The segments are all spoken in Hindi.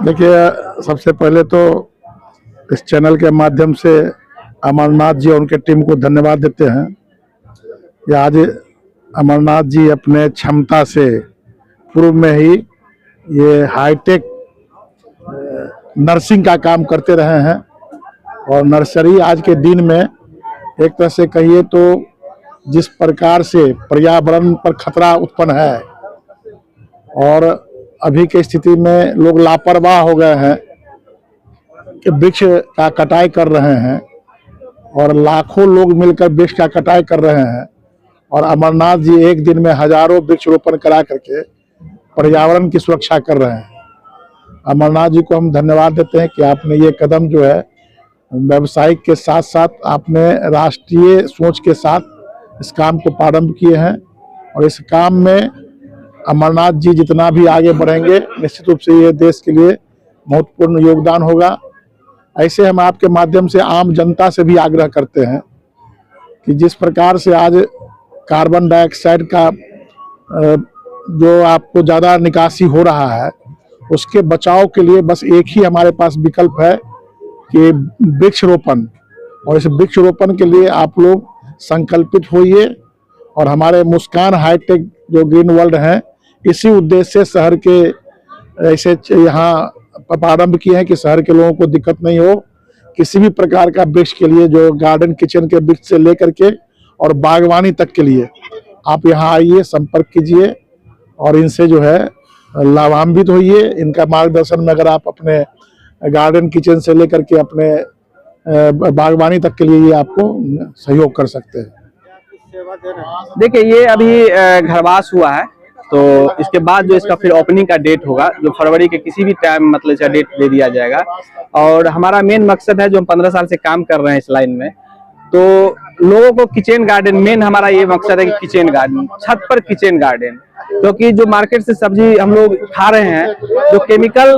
देखिए, सबसे पहले तो इस चैनल के माध्यम से अमरनाथ जी और उनके टीम को धन्यवाद देते हैं कि आज अमरनाथ जी अपने क्षमता से पूर्व में ही ये हाईटेक नर्सिंग का काम करते रहे हैं। और नर्सरी आज के दिन में एक तरह से कहिए तो जिस प्रकार से पर्यावरण पर खतरा उत्पन्न है और अभी की स्थिति में लोग लापरवाह हो गए हैं कि वृक्ष का कटाई कर रहे हैं और लाखों लोग मिलकर वृक्ष का कटाई कर रहे हैं, और अमरनाथ जी एक दिन में हजारों वृक्ष रोपण करा करके पर्यावरण की सुरक्षा कर रहे हैं। अमरनाथ जी को हम धन्यवाद देते हैं कि आपने ये कदम जो है व्यावसायिक के साथ साथ आपने राष्ट्रीय सोच के साथ इस काम को प्रारंभ किए हैं, और इस काम में अमरनाथ जी जितना भी आगे बढ़ेंगे निश्चित रूप से ये देश के लिए महत्वपूर्ण योगदान होगा। ऐसे हम आपके माध्यम से आम जनता से भी आग्रह करते हैं कि जिस प्रकार से आज कार्बन डाइऑक्साइड का जो आपको ज़्यादा निकासी हो रहा है, उसके बचाव के लिए बस एक ही हमारे पास विकल्प है कि वृक्षरोपण। और इस वृक्षरोपण के लिए आप लोग संकल्पित होइए, और हमारे मुस्कान हाईटेक जो ग्रीन वर्ल्ड है इसी उद्देश्य से शहर के ऐसे यहाँ प्रारंभ किए हैं कि शहर के लोगों को दिक्कत नहीं हो। किसी भी प्रकार का वृक्ष के लिए जो गार्डन किचन के वृक्ष से लेकर के और बागवानी तक के लिए आप यहाँ आइए, संपर्क कीजिए और इनसे जो है लाभान्वित होइए। इनका मार्गदर्शन में अगर आप अपने गार्डन किचन से लेकर के अपने बागवानी तक के लिए ये आपको सहयोग कर सकते हैं। देखिए, ये अभी घरवास हुआ है, तो इसके बाद जो इसका फिर ओपनिंग का डेट होगा जो फरवरी के किसी भी टाइम मतलब इसका डेट दे दिया जाएगा। और हमारा मेन मकसद है जो हम 15 साल से काम कर रहे हैं इस लाइन में, तो लोगों को किचन गार्डन, मेन हमारा ये मकसद है कि किचन गार्डन, छत पर किचन गार्डन। क्योंकि जो मार्केट से सब्जी हम लोग खा रहे हैं जो केमिकल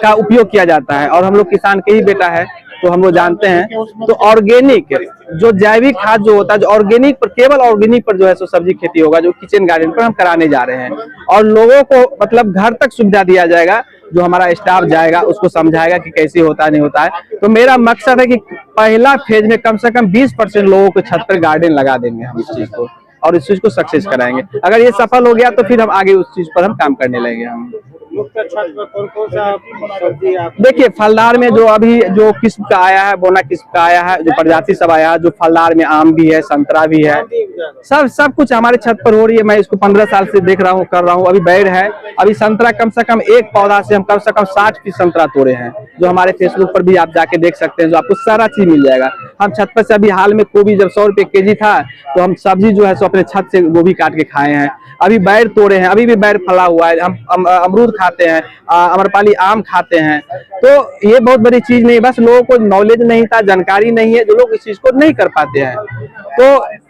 का उपयोग किया जाता है, और हम लोग किसान के ही बेटा है तो हम लोग जानते हैं, तो ऑर्गेनिक जो जैविक खाद जो होता है, जो ऑर्गेनिक पर, केवल ऑर्गेनिक पर जो है सो सब्जी खेती होगा जो किचन गार्डन पर हम कराने जा रहे हैं। और लोगों को मतलब घर तक सुविधा दिया जाएगा, जो हमारा स्टाफ जाएगा उसको समझाएगा कि कैसे होता है नहीं होता है। तो मेरा मकसद है कि पहला फेज में कम से कम 20% लोगों को छत पर गार्डन लगा देंगे हम इस चीज को, और इस चीज को सक्सेस कराएंगे। अगर ये सफल हो गया तो फिर हम आगे उस चीज पर हम काम करने लगेंगे। हम मुख्य छत पर कौन सा सब्जी आप देखिए, फलदार में जो अभी जो किस्म का आया है, बोना किस्म का आया है, जो प्रजाति सब आया है, जो फलदार में आम भी है, संतरा भी है, सब कुछ हमारे छत पर हो रही है। मैं इसको 15 साल से देख रहा हूँ, कर रहा हूँ। अभी बैर है, अभी संतरा कम से कम एक पौधा से हम कम से कम 60 पीस संतरा तोड़े हैं, जो हमारे फेसबुक पर भी आप जाके देख सकते हैं, जो आपको सारा चीज मिल जाएगा। हम छत पर से अभी हाल में गोभी जब 100 रुपए केजी था, तो हम सब्जी जो है सो अपने छत से गोभी काट के खाए हैं। अभी बैर तोड़े हैं, अभी भी बैर फला हुआ है। हम अमरूद खाते हैं, अमरपाली आम खाते हैं। तो ये बहुत बड़ी चीज नहीं, बस लोगों को नॉलेज नहीं था, जानकारी नहीं है, जो लोग इस चीज को नहीं कर पाते हैं। तो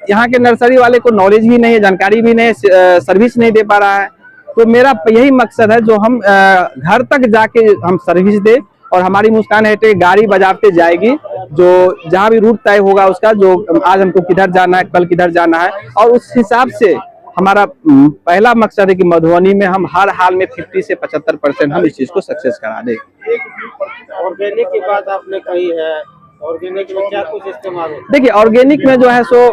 यहाँ के नर्सरी वाले को नॉलेज भी नहीं है, जानकारी भी नहीं है, सर्विस नहीं दे पा रहा है। तो मेरा यही मकसद है जो हम घर तक जाके हम सर्विस दे, और हमारी मुस्कान हाईटेक गाड़ी बजाते जाएगी, जो जहाँ भी रूट तय होगा उसका, जो आज हमको किधर जाना है, कल किधर जाना है, और उस हिसाब से हमारा पहला मकसद है कि मधुबनी में हम हर हाल में 50 से 75% हम इस चीज को सक्सेस करा दें। ऑर्गेनिक की बात आपने कही है, ऑर्गेनिक में क्या कुछ इस्तेमाल होता है? देखिए, ऑर्गेनिक में जो है सो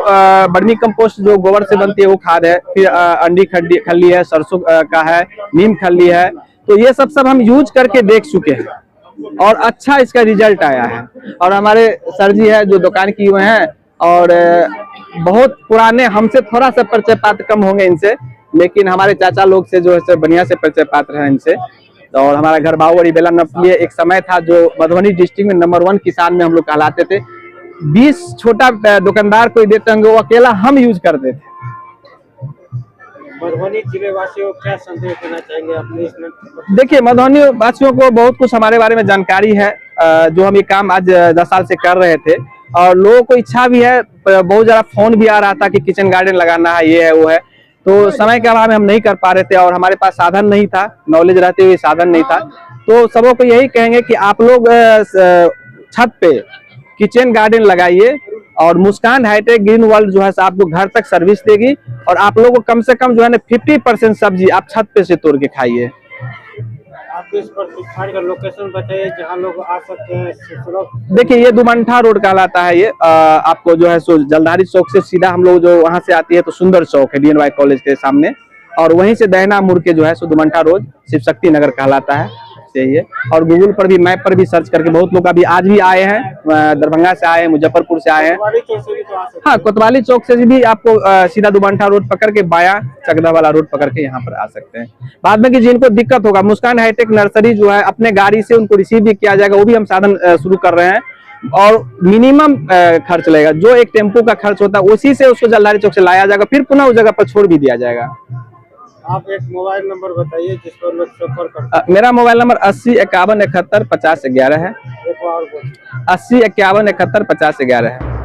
वर्मी कंपोस्ट जो गोबर से बनती है वो खाद है, फिर अंडी खल्ली है, सरसों का है, नीम खल्ली है। तो ये सब हम यूज करके देख चुके हैं और अच्छा इसका रिजल्ट आया है। और हमारे सर जी है जो दुकान किए हुए हैं, और बहुत पुराने, हमसे थोड़ा सा परिचय पात्र कम होंगे इनसे, लेकिन हमारे चाचा लोग से जो है बढ़िया से परिचय पात्र है इनसे। और हमारा घर बाहुबड़ी बेला नपली एक समय था जो मधुबनी डिस्ट्रिक्ट में नंबर 1 किसान में हम लोग कहलाते थे। 20 छोटा दुकानदार कोई देते होंगे, वो अकेला हम यूज करते थे। मधुबनी जिले वासियों को क्या संदेश देना चाहेंगे अपने इसमें? देखिए, मधुबनी वासियों को बहुत कुछ हमारे बारे में जानकारी है, जो हम ये काम आज 10 साल से कर रहे थे, और लोगों को इच्छा भी है। बहुत ज्यादा फोन भी आ रहा था कि किचन गार्डन लगाना है, ये है वो है, तो समय के अभाव में हम नहीं कर पा रहे थे, और हमारे पास साधन नहीं था, नॉलेज रहते हुए साधन नहीं था। तो सबों को यही कहेंगे कि आप लोग छत पे किचन गार्डन लगाइए, और मुस्कान हाईटेक ग्रीन वर्ल्ड जो है आपको घर तक सर्विस देगी, और आप लोगों को कम से कम जो है ना 50% सब्जी आप छत पे से तोड़ के खाइए। आप आपके इस प्रतिष्ठान का लोकेशन बताइए जहाँ लोग आ सकते हैं सुलभ। देखिए ये दुमंठा रोड कहलाता है। ये आपको जो है सो जलधारी चौक से सीधा हम लोग जो वहां से आती है तो सुंदर चौक है DNY कॉलेज के सामने, और वहीं से दहना मुड़ के जो है सो दुमंठा रोड शिव शक्ति नगर कहलाता है। यही है। और गूगल पर भी, मैप पर भी सर्च करके बहुत लोग अभी आज भी आए हैं, दरभंगा से आए हैं, मुजफ्फरपुर से आए हैं। कोतवाली चौक से भी तो आ सकते हैं। हाँ, कोतवाली चौक से भी आपको सीधा दुमंठा रोड पकड़ के बाया चकदा वाला रोड पकड़ के यहाँ पर आ सकते हैं। बाद में कि जिनको दिक्कत होगा, मुस्कान हाईटेक नर्सरी जो है अपने गाड़ी से उनको रिसीव भी किया जाएगा, वो भी हम साधन शुरू कर रहे हैं। और मिनिमम खर्च लगेगा, जो एक टेम्पो का खर्च होता है उसी से उसको जलधारी चौक से लाया जाएगा, फिर पुनः उस जगह पर छोड़ भी दिया जाएगा। आप एक मोबाइल नंबर बताइए जिस पर लोग संपर्क कर। मेरा मोबाइल नंबर 80 51 71 50 11 है। एक बार बोलिए। 80 51 71 50 11 है।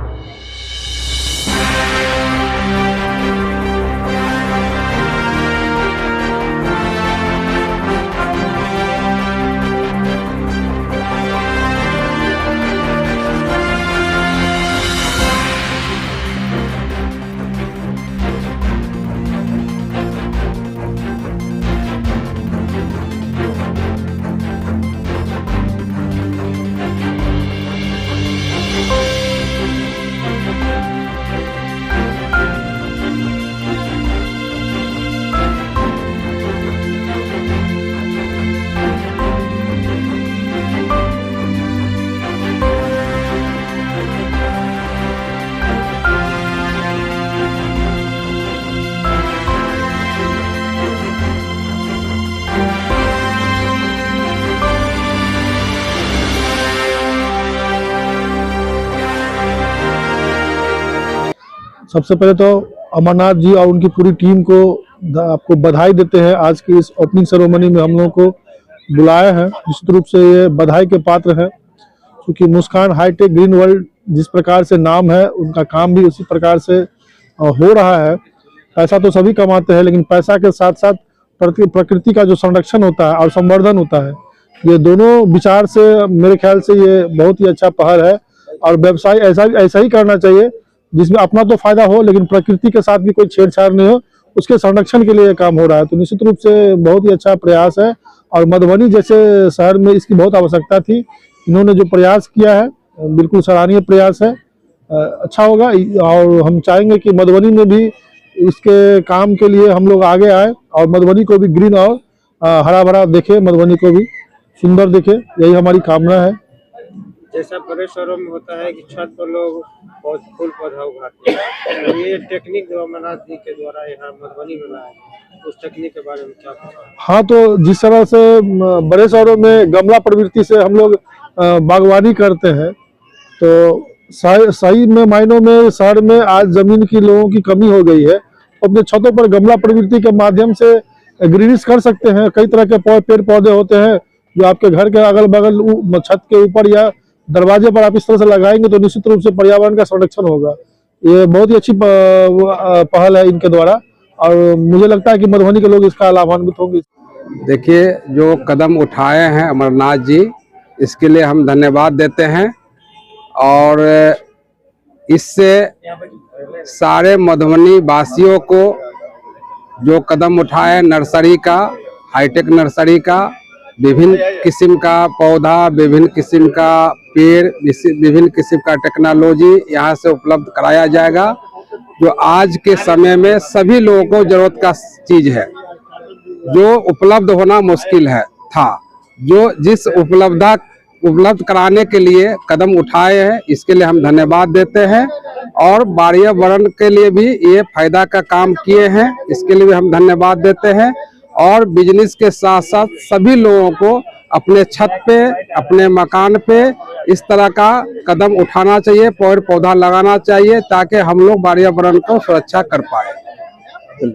सबसे पहले तो अमरनाथ जी और उनकी पूरी टीम को आपको बधाई देते हैं। आज की इस ओपनिंग सेरेमनी में हम लोगों को बुलाया है, निश्चित रूप से ये बधाई के पात्र है, क्योंकि मुस्कान हाईटेक ग्रीन वर्ल्ड जिस प्रकार से नाम है, उनका काम भी उसी प्रकार से हो रहा है। पैसा तो सभी कमाते हैं, लेकिन पैसा के साथ साथ प्रकृति का जो संरक्षण होता है और संवर्धन होता है, ये दोनों विचार से मेरे ख्याल से ये बहुत ही अच्छा पहल है। और व्यवसाय ऐसा ही करना चाहिए जिसमें अपना तो फायदा हो, लेकिन प्रकृति के साथ भी कोई छेड़छाड़ नहीं हो, उसके संरक्षण के लिए ये काम हो रहा है। तो निश्चित रूप से बहुत ही अच्छा प्रयास है, और मधुबनी जैसे शहर में इसकी बहुत आवश्यकता थी। इन्होंने जो प्रयास किया है बिल्कुल सराहनीय प्रयास है, अच्छा होगा। और हम चाहेंगे कि मधुबनी में भी इसके काम के लिए हम लोग आगे आए, और मधुबनी को भी ग्रीन और हरा भरा देखे, मधुबनी को भी सुंदर देखे, यही हमारी कामना है। जैसा बड़े शहरों में होता है कि छत पर लोग फूल पौधा उगाते हैं, तो ये टेक्निक जो अमरनाथ जी के द्वारा यहाँ मधुबनी में लाया है, उस टेक्निक के बारे में क्या कहना है? हाँ, तो जिस तरह से बड़े शहरों में गमला प्रवृत्ति से हम लोग बागवानी करते हैं, तो सही में मायनों में शहर में आज जमीन की लोगों की कमी हो गई है। अपने छतों पर गमला प्रवृत्ति के माध्यम से ग्रीनिश कर सकते हैं। कई तरह के पेड़ पौधे होते हैं जो आपके घर के अगल बगल छत के ऊपर या दरवाजे पर आप इस तरह से लगाएंगे तो निश्चित रूप से पर्यावरण का संरक्षण होगा। ये बहुत ही अच्छी पहल है इनके द्वारा, और मुझे लगता है कि मधुबनी के लोग इसका लाभान्वित होंगे। देखिए, जो कदम उठाए हैं अमरनाथ जी, इसके लिए हम धन्यवाद देते हैं। और इससे सारे मधुबनी वासियों को जो कदम उठाए नर्सरी का, हाईटेक नर्सरी का, विभिन्न किस्म का पौधा, विभिन्न किस्म का पेड़, विभिन्न किस्म का टेक्नोलॉजी यहाँ से उपलब्ध कराया जाएगा, जो आज के समय में सभी लोगों को जरूरत का चीज है, जो उपलब्ध होना मुश्किल था। जो जिस उपलब्ध कराने के लिए कदम उठाए हैं, इसके लिए हम धन्यवाद देते हैं। और पर्यावरण के लिए भी ये फायदा का काम किए हैं, इसके लिए भी हम धन्यवाद देते हैं। और बिजनेस के साथ साथ सभी लोगों को अपने छत पे, अपने मकान पे इस तरह का कदम उठाना चाहिए, पेड़ पौधा लगाना चाहिए, ताकि हम लोग पर्यावरण को सुरक्षा कर पाए।